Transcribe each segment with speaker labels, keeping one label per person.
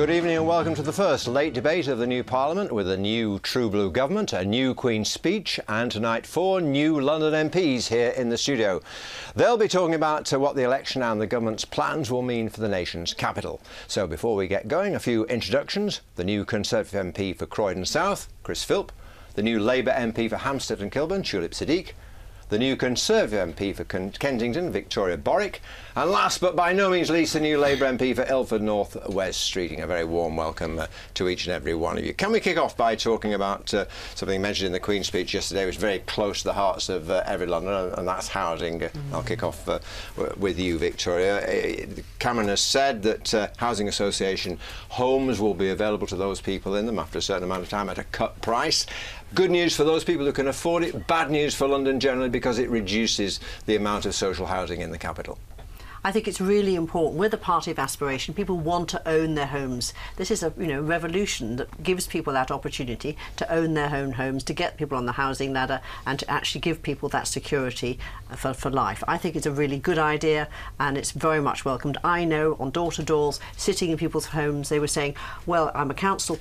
Speaker 1: Good evening and welcome to the first late debate of the new Parliament with a new True Blue government, a new Queen's speech and tonight 4 new London MPs here in the studio. They'll be talking about what the election and the government's plans will mean for the nation's capital. So before we get going, a few introductions. The new Conservative MP for Croydon South, Philp. The new Labour MP for Hampstead and Kilburn, Philp. The new Conservative MP for Kensington, Victoria Borwick. And last but by no means least, the new Labour MP for Ilford North West Streeting. A very warm welcome to each and every one of you. Can we kick off by talking about something mentioned in the Queen's speech yesterday, which is very close to the hearts of every Londoner, and that's housing. I'll kick off with you, Victoria. Cameron has said that housing association homes will be available to those people in them after a certain amount of time at a cut price. Good news for those people who can afford it, bad news for London generally because it reduces the amount of social housing in the capital.
Speaker 2: I think it's really important. We're the party of aspiration. People want to own their homes. This is a revolution that gives people that opportunity to own their own homes, to get people on the housing ladder and to actually give people that security for life. I think it's a really good idea and it's very much welcomed. I know on door-to-doors, sitting in people's homes, they were saying, well, I'm a council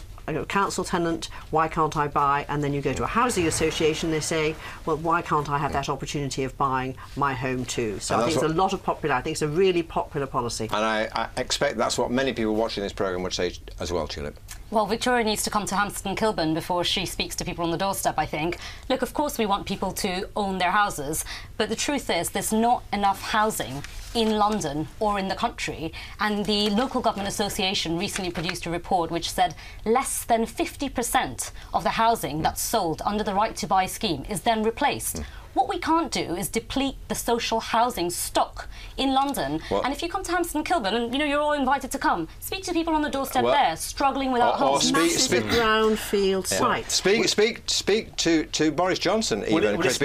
Speaker 2: tenant, why can't I buy? And then you go to a housing association, they say, well, why can't I have that opportunity of buying my home too? So I think it's a lot of popular, I think it's a really popular policy. And
Speaker 1: I expect that's what many people watching this programme would say as well, Philp.
Speaker 3: Well, Victoria needs to come to Hampstead and Kilburn before she speaks to people on the doorstep, I think. Look, of course we want people to own their houses, but the truth is there's not enough housing in London or in the country, and the Local Government Association recently produced a report which said less than 50% of the housing that's sold under the Right to Buy scheme is then replaced. What we can't do is deplete the social housing stock in London. And if you come to Hampstead and Kilburn, and you're all invited to come, speak to people on the doorstep there, struggling without homes.
Speaker 2: Massive brownfield sites.
Speaker 1: Speak to Boris Johnson, even. Boris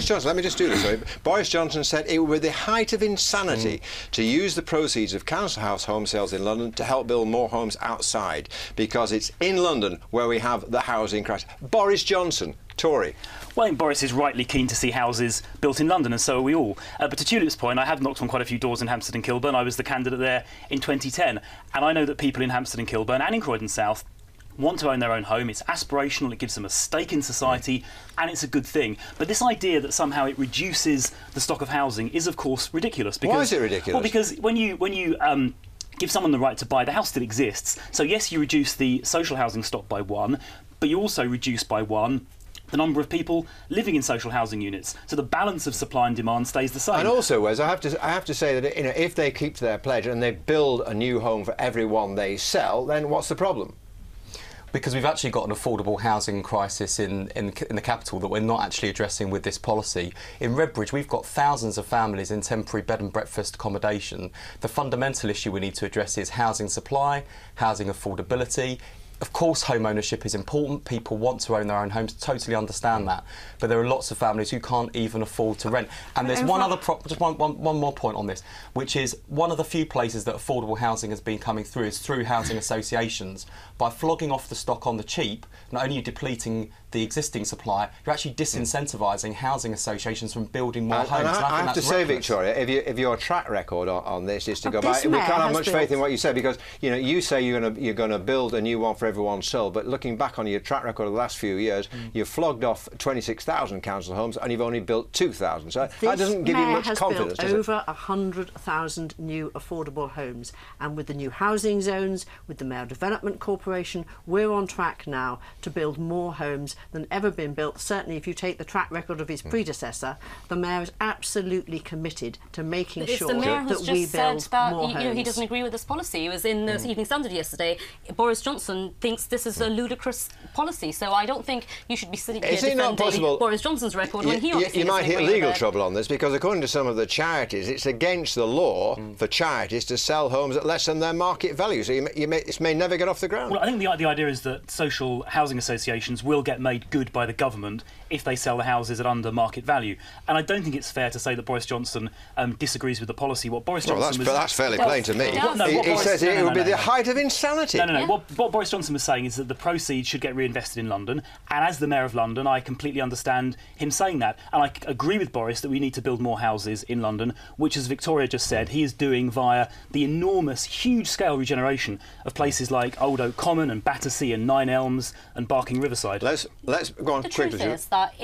Speaker 1: Johnson, let me just do this. Sorry. Boris Johnson said it would be the height of insanity to use the proceeds of council house home sales in London to help build more homes outside, because it's in London where we have the housing crisis. Boris Johnson, Tory.
Speaker 4: Well, I think Boris is rightly keen to see houses built in London, and so are we all. But to Tulip's point, I have knocked on quite a few doors in Hampstead and Kilburn. I was the candidate there in 2010, and I know that people in Hampstead and Kilburn and in Croydon South want to own their own home. It's aspirational, it gives them a stake in society, and it's a good thing. But this idea that somehow it reduces the stock of housing is, of course, ridiculous. Because,
Speaker 1: why is it ridiculous?
Speaker 4: Well, because when you give someone the right to buy, the house still exists. So yes, you reduce the social housing stock by 1, but you also reduce by 1 the number of people living in social housing units, so the balance of supply and demand stays the same.
Speaker 1: And also, Wes, I have to say that if they keep to their pledge and they build a new home for everyone they sell, then what's the problem?
Speaker 5: Because we've actually got an affordable housing crisis in the capital that we're not actually addressing with this policy. In Redbridge, we've got thousands of families in temporary bed and breakfast accommodation. The fundamental issue we need to address is housing supply, housing affordability. Of course, home ownership is important. People want to own their own homes, totally understand that. But there are lots of families who can't even afford to rent. And there's just one more point on this, which is one of the few places that affordable housing has been coming through is through housing associations. By flogging off the stock on the cheap, not only are you depleting the existing supply, you're actually disincentivising housing associations from building more homes.
Speaker 1: And I have to say, Victoria, if your track record on this is to go back, we can't have much faith in what you say, because you say you're going to build a new one for everyone's soul, but looking back on your track record of the last few years, you've flogged off 26,000 council homes and you've only built 2,000. So that doesn't give you much confidence, does it?
Speaker 2: Over 100,000 new affordable homes, and with the new housing zones, with the Mayor Development Corporation, we're on track now to build more homes than ever been built. Certainly, if you take the track record of his predecessor, the Mayor is absolutely committed to making sure that we build more homes.
Speaker 3: He doesn't agree with this policy. He was in the Evening Standard yesterday. Boris Johnson thinks this is a ludicrous policy, so I don't think you should be sitting here defending Boris Johnson's record when he obviously
Speaker 1: you might hit legal trouble on this, because according to some of the charities, it's against the law for charities to sell homes at less than their market value, so this may never get off the ground.
Speaker 4: Well, I think the idea is that social housing associations will get made good by the government if they sell the houses at under market value. And I don't think it's fair to say that Boris Johnson disagrees with the policy. What Boris Johnson
Speaker 1: that's fairly plain to me. He says it would be the height of insanity.
Speaker 4: No. What Boris Johnson was saying is that the proceeds should get reinvested in London. And as the Mayor of London, I completely understand him saying that. And I agree with Boris that we need to build more houses in London, which, as Victoria just said, he is doing via the enormous, huge-scale regeneration of places like Old Oak Common and Battersea and Nine Elms and Barking Riverside.
Speaker 1: Let's go on quickly.
Speaker 3: The truth is that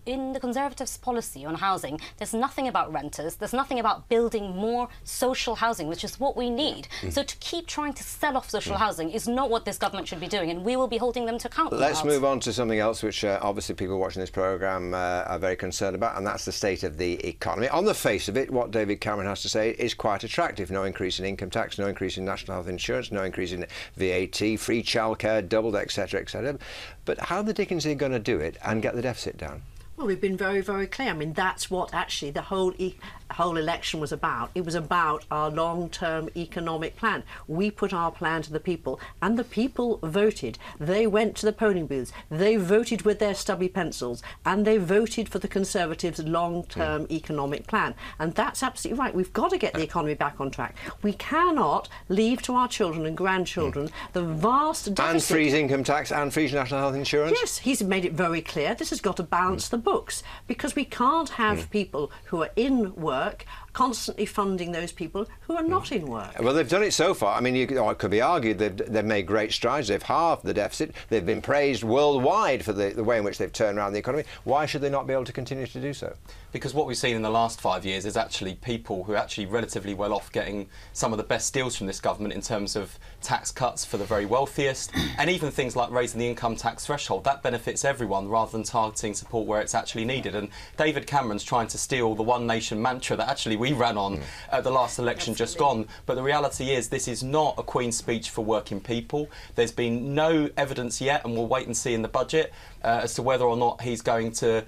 Speaker 3: in the Conservatives' policy on housing, there's nothing about renters, there's nothing about building more social housing, which is what we need. So to keep trying to sell off social housing is not what this government should be doing, and we will be holding them to account.
Speaker 1: Let's move on to something else which obviously people watching this programme are very concerned about, and that's the state of the economy. On the face of it, what David Cameron has to say is quite attractive. No increase in income tax, no increase in national health insurance, no increase in VAT, free childcare, doubled, etc., etc. But how the dickens are you going to do it and get the deficit down?
Speaker 2: Well, we've been very, very clear. I mean, that's what actually the whole election was about. It was about our long-term economic plan. We put our plan to the people, and the people voted. They went to the polling booths. They voted with their stubby pencils, and they voted for the Conservatives' long-term economic plan. And that's absolutely right. We've got to get the economy back on track. We cannot leave to our children and grandchildren the vast deficit.
Speaker 1: And freeze income tax and freeze national health insurance?
Speaker 2: Yes, he's made it very clear. This has got to balance the books, because we can't have people who are in work constantly funding those people who are not in work.
Speaker 1: Well, they've done it so far. I mean, it could be argued they've made great strides. They've halved the deficit. They've been praised worldwide for the way in which they've turned around the economy. Why should they not be able to continue to do so?
Speaker 5: Because what we've seen in the last 5 years is actually people who are actually relatively well off getting some of the best deals from this government in terms of tax cuts for the very wealthiest, and even things like raising the income tax threshold. That benefits everyone rather than targeting support where it's actually needed. And David Cameron's trying to steal the One Nation mantra that actually we ran on at the last election just gone. But the reality is this is not a Queen's speech for working people. There's been no evidence yet, and we'll wait and see in the budget as to whether or not he's going to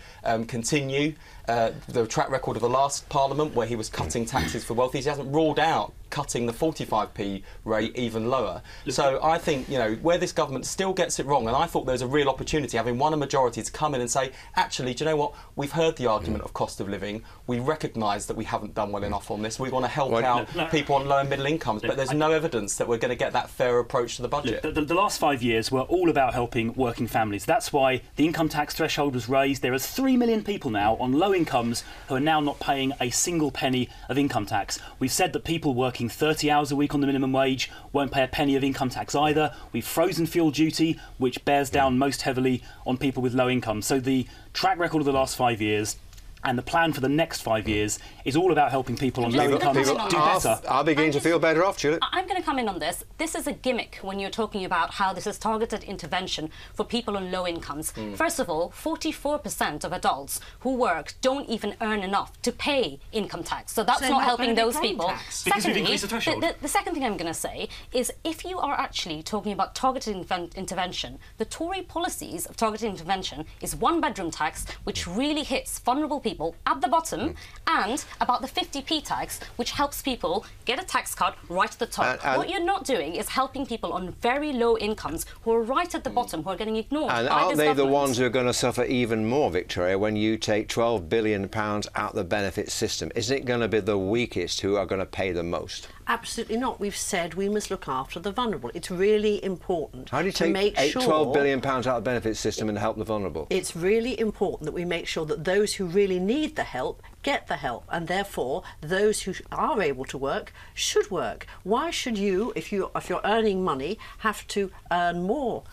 Speaker 5: continue the track record of the last Parliament where he was cutting taxes for wealthy. He hasn't ruled out cutting the 45p rate even lower. So I think, you know, where this government still gets it wrong, and I thought there was a real opportunity, having won a majority, to come in and say, actually, do you know what, we've heard the argument of cost of living, we recognise that we haven't done well enough on this, we want to help out people on low and middle incomes, but there's no evidence that we're going to get that fair approach to the budget.
Speaker 4: The last 5 years were all about helping working families. That's why the income tax threshold was raised. There are 3 million people now on low incomes who are now not paying a single penny of income tax. We've said that people working 30 hours a week on the minimum wage won't pay a penny of income tax either. We've frozen fuel duty, which bears down most heavily on people with low incomes. So the track record of the last 5 years and the plan for the next 5 years is all about helping people on low incomes do better.
Speaker 1: Are beginning to feel better off, Tulip?
Speaker 3: I'm going to come in on this. This is a gimmick when you're talking about how this is targeted intervention for people on low incomes. First of all, 44% of adults who work don't even earn enough to pay income tax. So that's not helping those people.
Speaker 4: Because we've increased the threshold.
Speaker 3: The second thing I'm going to say is if you are actually talking about targeted intervention, the Tory policies of targeted intervention is one-bedroom tax, which really hits vulnerable people at the bottom, and about the 50p tax, which helps people get a tax cut right at the top. What you're not doing is helping people on very low incomes who are right at the bottom, who are getting ignored by this government.
Speaker 1: And aren't they the ones who are going to suffer even more, Victoria, when you take £12 billion out the benefit system? Isn't it going to be the weakest who are going to pay the most?
Speaker 2: Absolutely not. We've said we must look after the vulnerable. It's really important.
Speaker 1: How do you take £12 billion out of the benefit system and help the vulnerable? It's
Speaker 2: really important that we make sure that those who really need the help get the help, and therefore those who are able to work should work. Why should you, if you're earning money, have to earn more?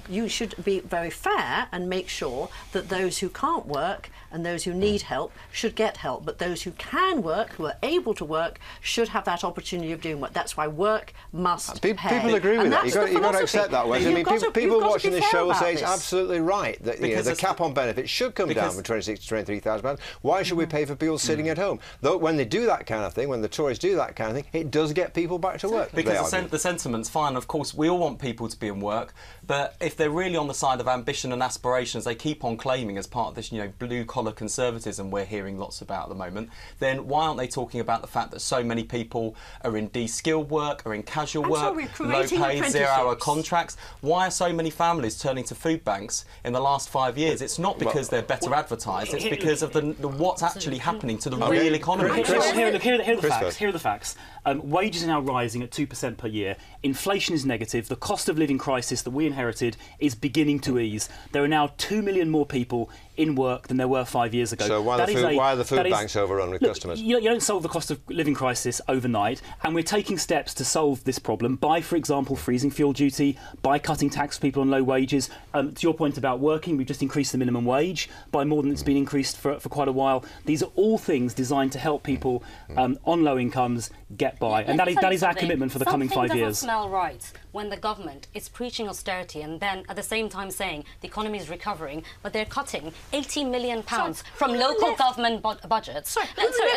Speaker 2: You should be very fair and make sure that those who can't work and those who need help should get help, but those who can work, who are able to work, should have that opportunity of doing work. That's why work must pay.
Speaker 1: People agree with that. You've got to accept that, Wes. I mean, people watching this show will say it's absolutely right that the cap on benefits should come down from £26,000 to £23,000. Why should we pay for people sitting at home? Though when they do that kind of thing, when the Tories do that kind of thing, it does get people back to work.
Speaker 5: Because the sentiment's fine. Of course, we all want people to be in work, but if they're really on the side of ambition and aspirations, they keep on claiming as part of this, blue-collar conservatism we're hearing lots about at the moment, then why aren't they talking about the fact that so many people are in de-skilled work, are in casual work, low-paid, zero-hour contracts? Why are so many families turning to food banks in the last 5 years? It's not because they're better advertised, it's because of what's actually happening to the real economy.
Speaker 4: Here are the facts. Wages are now rising at 2% per year. Inflation is negative. The cost of living crisis that we inherited is beginning to ease. There are now 2 million more people in work than there were 5 years ago.
Speaker 1: So why are the food banks overrun with customers?
Speaker 4: You don't solve the cost of living crisis overnight, and we're taking steps to solve this problem by, for example, freezing fuel duty, by cutting tax for people on low wages. To your point about working, we've just increased the minimum wage by more than it's been increased for quite a while. These are all things designed to help people on low incomes get by, and that is our commitment for the coming 5 years.
Speaker 3: Something doesn't smell right when the government is preaching austerity and then at the same time saying the economy is recovering, but they're cutting £80 million from local government budgets.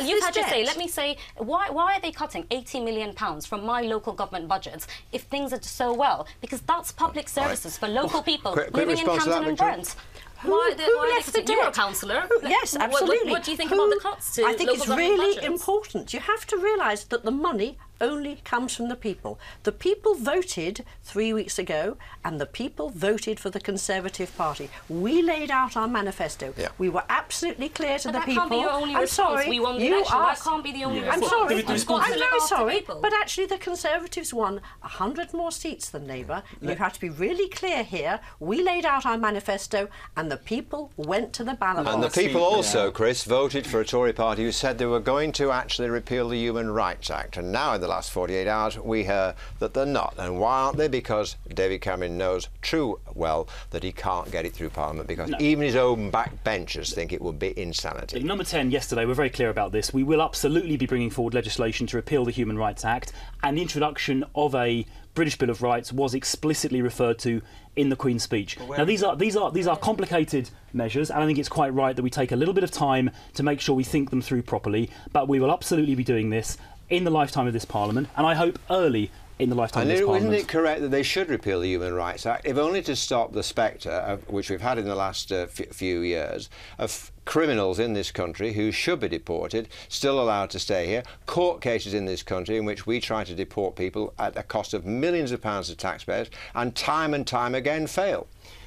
Speaker 3: You've had to say, let me say, why are they cutting £80 million from my local government budgets if things are so well? Because that's public services for local people living in Camden and Brent.
Speaker 2: Who left the debt?
Speaker 3: You're a councillor.
Speaker 2: Yes, absolutely.
Speaker 3: What do you think about the cuts to
Speaker 2: I think
Speaker 3: local
Speaker 2: it's
Speaker 3: government
Speaker 2: really
Speaker 3: budgets?
Speaker 2: important. You have to realise that the money only comes from the people. The people voted 3 weeks ago and the people voted for the Conservative Party. We laid out our manifesto. Yeah. We were absolutely clear to the people.
Speaker 3: That can't be your only response.
Speaker 2: Sorry,
Speaker 3: we won the election. That can't be the only response.
Speaker 2: I'm sorry. I'm very sorry.
Speaker 3: People.
Speaker 2: But actually the Conservatives won 100 more seats than Labour. You have to be really clear here. We laid out our manifesto and the people went to the ballot box.
Speaker 1: And the people also, Chris, voted for a Tory party who said they were going to actually repeal the Human Rights Act. And now in the last 48 hours we hear that they're not. And why aren't they? Because David Cameron knows true well that he can't get it through Parliament because even his own backbenchers think it would be insanity.
Speaker 4: Number 10 yesterday, we're very clear about this. We will absolutely be bringing forward legislation to repeal the Human Rights Act, and the introduction of a British Bill of Rights was explicitly referred to in the Queen's speech. Now these are complicated measures, and I think it's quite right that we take a little bit of time to make sure we think them through properly, but we will absolutely be doing this in the lifetime of this Parliament, and I hope early in the lifetime of this Parliament.
Speaker 1: Isn't it correct that they should repeal the Human Rights Act, if only to stop the spectre, which we've had in the last few years, of criminals in this country who should be deported, still allowed to stay here, court cases in this country in which we try to deport people at a cost of millions of pounds to taxpayers and time again fail?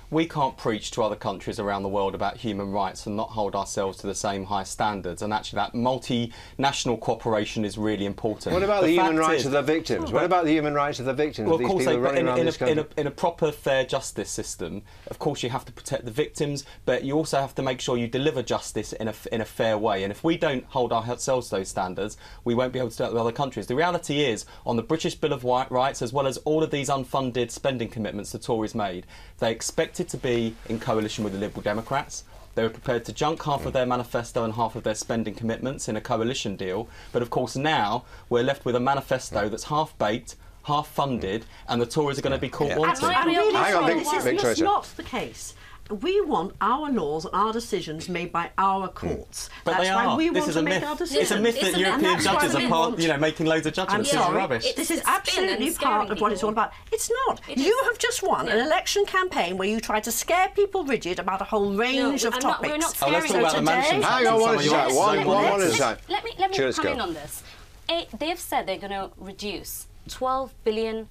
Speaker 5: We can't preach to other countries around the world about human rights and not hold ourselves to the same high standards, and actually that multinational cooperation is really important.
Speaker 1: What about the human rights of the victims? What about the human rights of the victims of these people running around this country?
Speaker 5: In a proper fair justice system, of course you have to protect the victims, but you also have to make sure you deliver justice in a fair way, and if we don't hold ourselves to those standards, we won't be able to do it with other countries. The reality is, on the British Bill of Rights, as well as all of these unfunded spending commitments the Tories made, they expected to be in coalition with the Liberal Democrats. They were prepared to junk half of their manifesto and half of their spending commitments in a coalition deal. But of course now we're left with a manifesto that's half-baked, half-funded, and the Tories are going to be caught wanting.
Speaker 2: This is not the case. We want our laws and our decisions made by our courts.
Speaker 5: But
Speaker 2: that's
Speaker 5: they
Speaker 2: why
Speaker 5: are.
Speaker 2: we
Speaker 5: This
Speaker 2: want
Speaker 5: is
Speaker 2: to
Speaker 5: a
Speaker 2: make
Speaker 5: myth.
Speaker 2: our decisions.
Speaker 5: It's a myth that European judges are making loads of judgments.
Speaker 2: I'm
Speaker 5: This is
Speaker 2: sorry.
Speaker 5: rubbish.
Speaker 2: This is absolutely part of what it's all about. It's not. You have just won an election campaign where you try to scare people rigid about a whole range of topics.
Speaker 3: We're not scaring
Speaker 5: let's talk about the mansion.
Speaker 1: Hang on, one at a time.
Speaker 3: Let me come in on this. They've said they're going to reduce £12 billion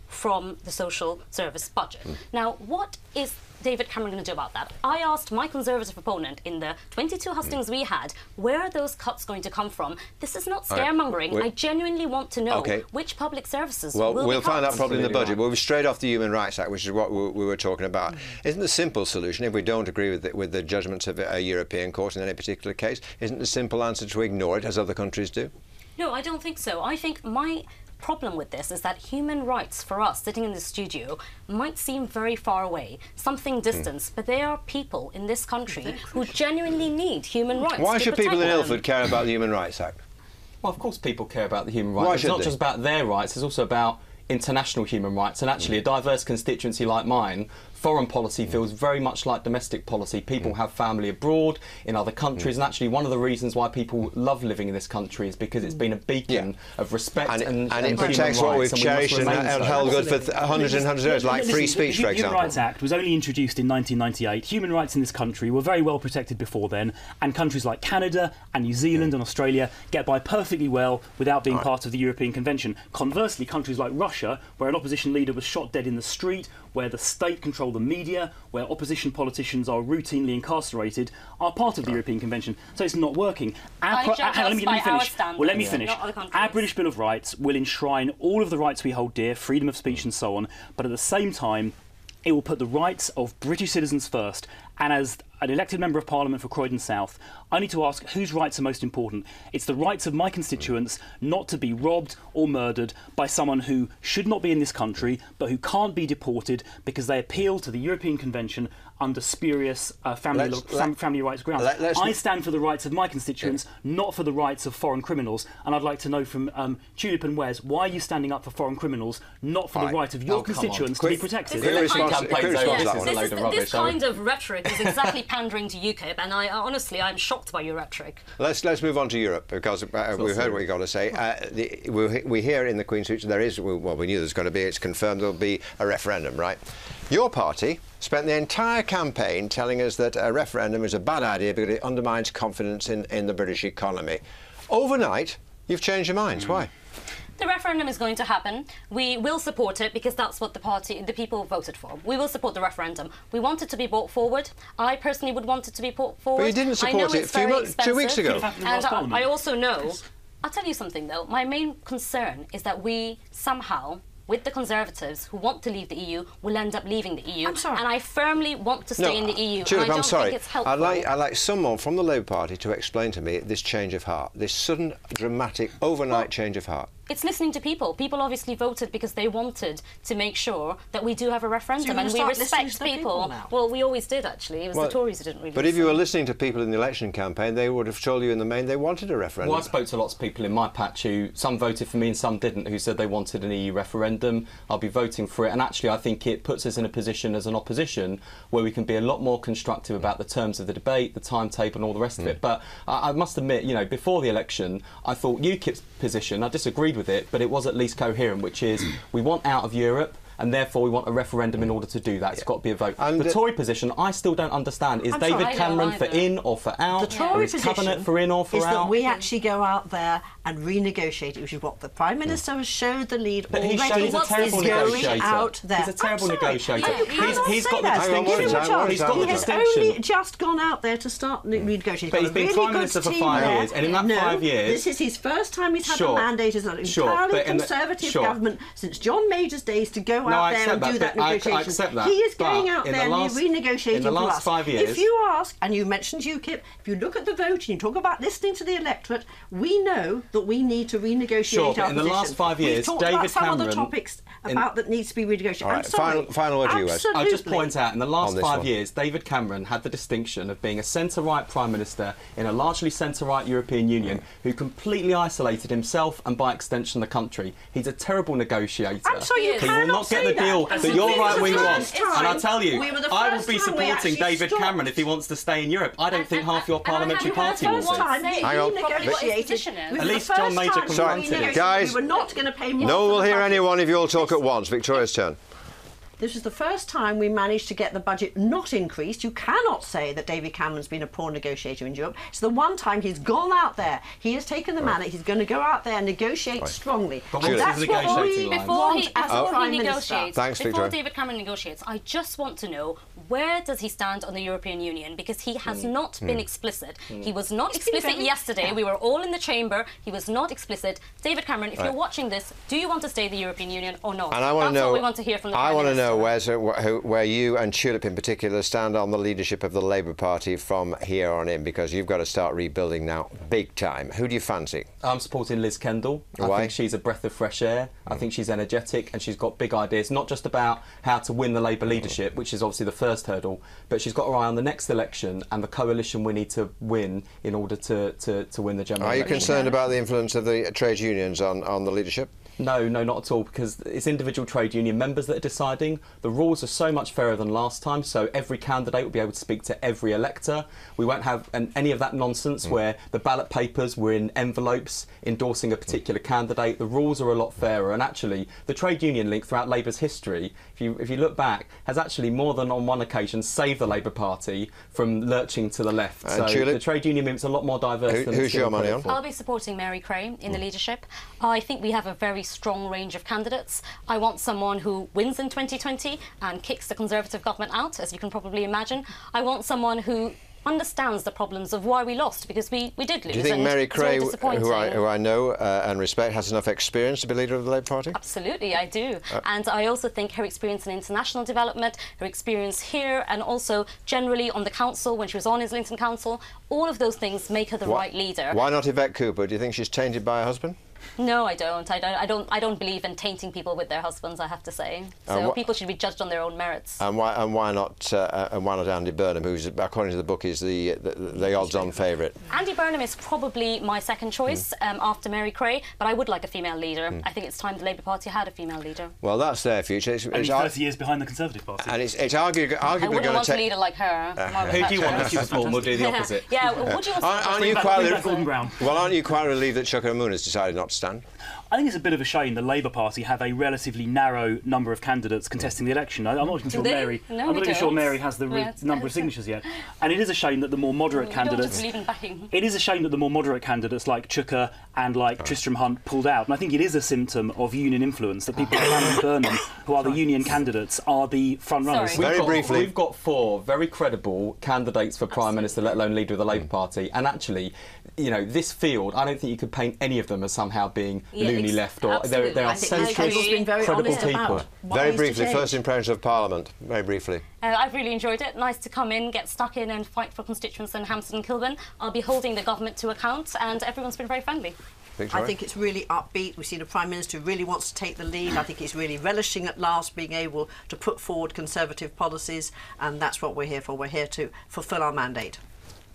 Speaker 3: from the social service budget. Now, what is David Cameron going to do about that? I asked my Conservative opponent in the 22 hustings we had, where are those cuts going to come from? This is not scaremongering. I genuinely want to know which public services will be cut.
Speaker 1: We'll find out probably in the budget. We'll be straight off the Human Rights Act, which is what we were talking about. Isn't the simple solution, if we don't agree with the judgments of a European court in any particular case, isn't the simple answer to ignore it, as other countries do?
Speaker 3: No, I don't think so. I think my problem with this is that human rights for us sitting in the studio might seem very far away, something distant, but there are people in this country who genuinely need human rights.
Speaker 1: Why should people in Ilford care about the Human Rights Act?
Speaker 5: Well, of course people care about the human rights. It's not just about their rights, it's also about international human rights, and actually a diverse constituency like mine foreign policy feels very much like domestic policy. People have family abroad, in other countries, and actually one of the reasons why people love living in this country is because it's been a beacon of respect and
Speaker 1: it protects what we've cherished and held good for hundreds and hundreds of years, like free speech, for example.
Speaker 4: The Human Rights Act was only introduced in 1998. Human rights in this country were very well protected before then, and countries like Canada and New Zealand and Australia get by perfectly well without being part of the European Convention. Conversely, countries like Russia, where an opposition leader was shot dead in the street, where the state control the media, where opposition politicians are routinely incarcerated, are part of the European Convention. So it's not working. Let me finish. Our British Bill of Rights will enshrine all of the rights we hold dear, freedom of speech and so on, but at the same time, it will put the rights of British citizens first. And as an elected member of Parliament for Croydon South, I need to ask whose rights are most important. It's the rights of my constituents not to be robbed or murdered by someone who should not be in this country, but who can't be deported because they appeal to the European Convention under spurious family rights grounds. I stand for the rights of my constituents, not for the rights of foreign criminals. And I'd like to know from Tulip and Wes, why are you standing up for foreign criminals, not for the right of your constituents to be protected?
Speaker 3: This kind of rhetoric is exactly pandering to UKIP, and honestly, I'm shocked by your rhetoric.
Speaker 1: Let's move on to Europe, because we've heard what you've got to say. We hear in the Queen's speech there is, well, we knew there's going to be, it's confirmed there'll be a referendum, right? Your party spent the entire campaign telling us that a referendum is a bad idea because it undermines confidence in the British economy. Overnight, you've changed your minds. Why?
Speaker 3: The referendum is going to happen. We will support it because that's what the people voted for. We will support the referendum. We want it to be brought forward. I personally would want it to be brought forward.
Speaker 1: But you didn't support it 2 weeks ago.
Speaker 3: And I also know, I'll tell you something though, my main concern is that we somehow, with the Conservatives who want to leave the EU, will end up leaving the EU.
Speaker 2: I'm sorry.
Speaker 3: And I firmly want to stay in the EU.
Speaker 1: Tulip,
Speaker 3: and I don't
Speaker 1: I'm sorry.
Speaker 3: think it's helpful.
Speaker 1: I'd like someone from the Labour Party to explain to me this change of heart, this sudden, dramatic, overnight change of heart.
Speaker 3: It's listening to people. People obviously voted because they wanted to make sure that we do have a referendum, and we respect people. Well, we always did, actually. It was the Tories who didn't really.
Speaker 1: But if you were listening to people in the election campaign, they would have told you in the main they wanted a referendum.
Speaker 5: Well, I spoke to lots of people in my patch who, some voted for me and some didn't, who said they wanted an EU referendum. I'll be voting for it, and actually I think it puts us in a position as an opposition where we can be a lot more constructive about the terms of the debate, the timetable and all the rest of it. But I must admit, you know, before the election, I thought UKIP's position, I disagreed with it, but it was at least coherent, which is we want out of Europe, and therefore we want a referendum in order to do that. It's got to be a vote. And the Tory position, I still don't understand. Is David Cameron for in or for out?
Speaker 2: The Tory
Speaker 5: position Cabinet for in or for
Speaker 2: is
Speaker 5: out?
Speaker 2: that we actually go out there and renegotiate it, which is what the Prime Minister has showed the lead already.
Speaker 5: He's a terrible negotiator.
Speaker 2: Out there.
Speaker 5: He's a terrible negotiator.
Speaker 2: He's got the distinction. He has only just gone out there to start renegotiating.
Speaker 5: But he's been Prime Minister for 5 years, and in that 5 years...
Speaker 2: this is his first time he's had a mandate as an entirely Conservative government since John Major's days to go out there and do that negotiation.
Speaker 5: I accept that.
Speaker 2: He is going out there and renegotiating
Speaker 5: in the last 5 years.
Speaker 2: If you ask, and you mentioned UKIP, if you look at the vote and you talk about listening to the electorate, we know that we need to renegotiate our position.
Speaker 5: In the last 5 years,
Speaker 2: David
Speaker 5: Cameron...
Speaker 2: some of the topics about that needs to be renegotiated.
Speaker 1: Right,
Speaker 2: I'm sorry.
Speaker 1: Final word to you, Wes.
Speaker 5: I'll just point out, in the last 5 years, David Cameron had the distinction of being a centre-right Prime Minister in a largely centre-right European Union who completely isolated himself and, by extension, the country. He's a terrible negotiator.
Speaker 2: I'm sorry, you
Speaker 5: cannot will not get the deal that your right-wing wants. And I tell you, I will be supporting David Cameron if he wants to stay in Europe. I don't think half your parliamentary party will.
Speaker 1: Hang on.
Speaker 5: At least John Major confronted it.
Speaker 1: Guys,
Speaker 2: we were not going to pay more.
Speaker 1: No one will hear any one of you all talk at once. Victoria's turn.
Speaker 2: This is the first time we managed to get the budget not increased. You cannot say that David Cameron's been a poor negotiator in Europe. It's the one time he's gone out there. He has taken the mandate. He's going to go out there and negotiate strongly.
Speaker 5: But
Speaker 2: and that's what we want as a Prime Minister.
Speaker 1: Thanks,
Speaker 3: before David Cameron negotiates, I just want to know, where does he stand on the European Union? Because he has not been explicit. He was not explicit yesterday. We were all in the chamber. He was not explicit. David Cameron, if you're watching this, do you want to stay in the European Union or not?
Speaker 1: And I want to know.
Speaker 3: That's what we want to hear from the Prime Minister.
Speaker 1: I want to know where you and Tulip in particular stand on the leadership of the Labour Party from here on in, because you've got to start rebuilding now big time. Who do you fancy?
Speaker 5: I'm supporting Liz Kendall.
Speaker 1: Why?
Speaker 5: I think she's a breath of fresh air. I think she's energetic and she's got big ideas, not just about how to win the Labour leadership, which is obviously the first hurdle, but she's got her eye on the next election and the coalition we need to win in order to win the general election.
Speaker 1: Are you concerned about the influence of the trade unions on the leadership?
Speaker 5: No, not at all, because it's individual trade union members that are deciding. The rules are so much fairer than last time, so every candidate will be able to speak to every elector. We won't have any of that nonsense where the ballot papers were in envelopes endorsing a particular candidate. The rules are a lot fairer, and actually the trade union link throughout Labour's history, if you look back, has actually more than on one occasion saved the Labour Party from lurching to the left. So the trade union link's a lot more diverse than
Speaker 1: who's your money on?
Speaker 3: I'll be supporting Mary Cray in the leadership. I think we have a very strong range of candidates. I want someone who wins in 2020 and kicks the Conservative government out, as you can probably imagine. I want someone who understands the problems of why we lost, because we did lose.
Speaker 1: Do you think Mary Cray, who I know and respect, has enough experience to be leader of the Labour Party?
Speaker 3: Absolutely, I do. And I also think her experience in international development, her experience here, and also generally on the council, when she was on Islington Council, all of those things make her the right leader.
Speaker 1: Why not Yvette Cooper? Do you think she's tainted by her husband?
Speaker 3: No, I don't. I don't believe in tainting people with their husbands, I have to say. So people should be judged on their own merits.
Speaker 1: And why not Andy Burnham, who's, according to the book, is the odds-on favourite?
Speaker 3: Andy Burnham is probably my second choice after Mary Cray, but I would like a female leader. I think it's time the Labour Party had a female leader.
Speaker 1: Well, that's their future.
Speaker 4: It's 30 years behind the Conservative Party.
Speaker 1: And it's arguably going
Speaker 3: I wouldn't
Speaker 1: to
Speaker 3: want
Speaker 1: take...
Speaker 3: a leader like her.
Speaker 5: Who do you want to support? We'll do the opposite.
Speaker 3: Yeah, what do you want
Speaker 1: Aren't you quite
Speaker 4: relieved
Speaker 1: that Chuka Umunna has decided not to stand?
Speaker 4: I think it's a bit of a shame the Labour Party have a relatively narrow number of candidates contesting the election. I'm not even sure Mary.
Speaker 3: No,
Speaker 4: I'm not even sure Mary has the number of signatures yet. And it is a shame that the more moderate candidates. It is a shame that the more moderate candidates like Chuka and like Tristram Hunt pulled out. And I think it is a symptom of union influence that people like Andy Burnham, who are the union candidates, are the front runners.
Speaker 1: Very briefly,
Speaker 5: we've got 4 very credible candidates for Prime Minister, let alone leader of the Labour Party. And actually, you know, this field, I don't think you could paint any of them as somehow being loony left, or they are centrist, credible people.
Speaker 1: Very briefly, first impressions of Parliament. Very briefly.
Speaker 3: I've really enjoyed it. Nice to come in, get stuck in and fight for constituents in Hampstead and Kilburn. I'll be holding the government to account, and everyone's been very friendly.
Speaker 2: I think it's really upbeat. We've seen a Prime Minister who really wants to take the lead. I think he's really relishing at last being able to put forward Conservative policies, and that's what we're here for. We're here to fulfil our mandate.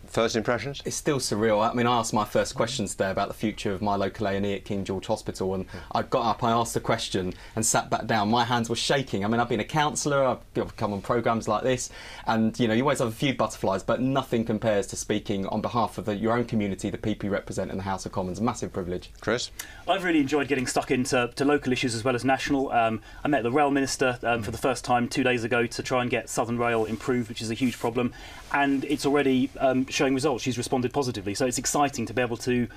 Speaker 1: First impressions?
Speaker 5: It's still surreal. I mean, I asked my first questions today about the future of my local A&E at King George Hospital, and I got up, I asked the question and sat back down. My hands were shaking. I mean, I've been a councillor, I've come on programmes like this, and, you know, you always have a few butterflies, but nothing compares to speaking on behalf of your own community, the people you represent in the House of Commons. A massive privilege.
Speaker 1: Chris?
Speaker 4: I've really enjoyed getting stuck into local issues as well as national. I met the Rail Minister for the first time 2 days ago to try and get Southern Rail improved, which is a huge problem, and it's already showing results. She's responded positively, so it's exciting to be able to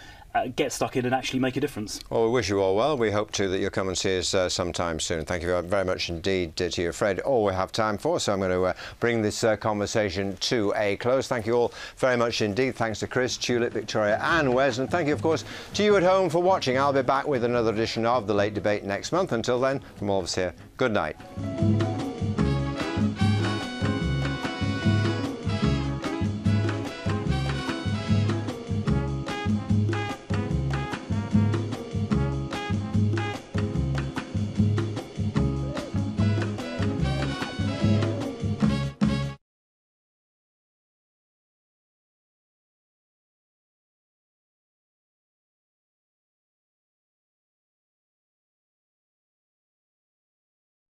Speaker 4: get stuck in and actually make a difference.
Speaker 1: Well, we wish you all well. We hope too that you'll come and see us sometime soon. Thank you very much indeed to you, Fred. All we have time for, so I'm going to bring this conversation to a close. Thank you all very much indeed. Thanks to Chris, Tulip, Victoria and Wes, and thank you of course to you at home for watching. I'll be back with another edition of The Late Debate next month. Until then, from all of us here, good night.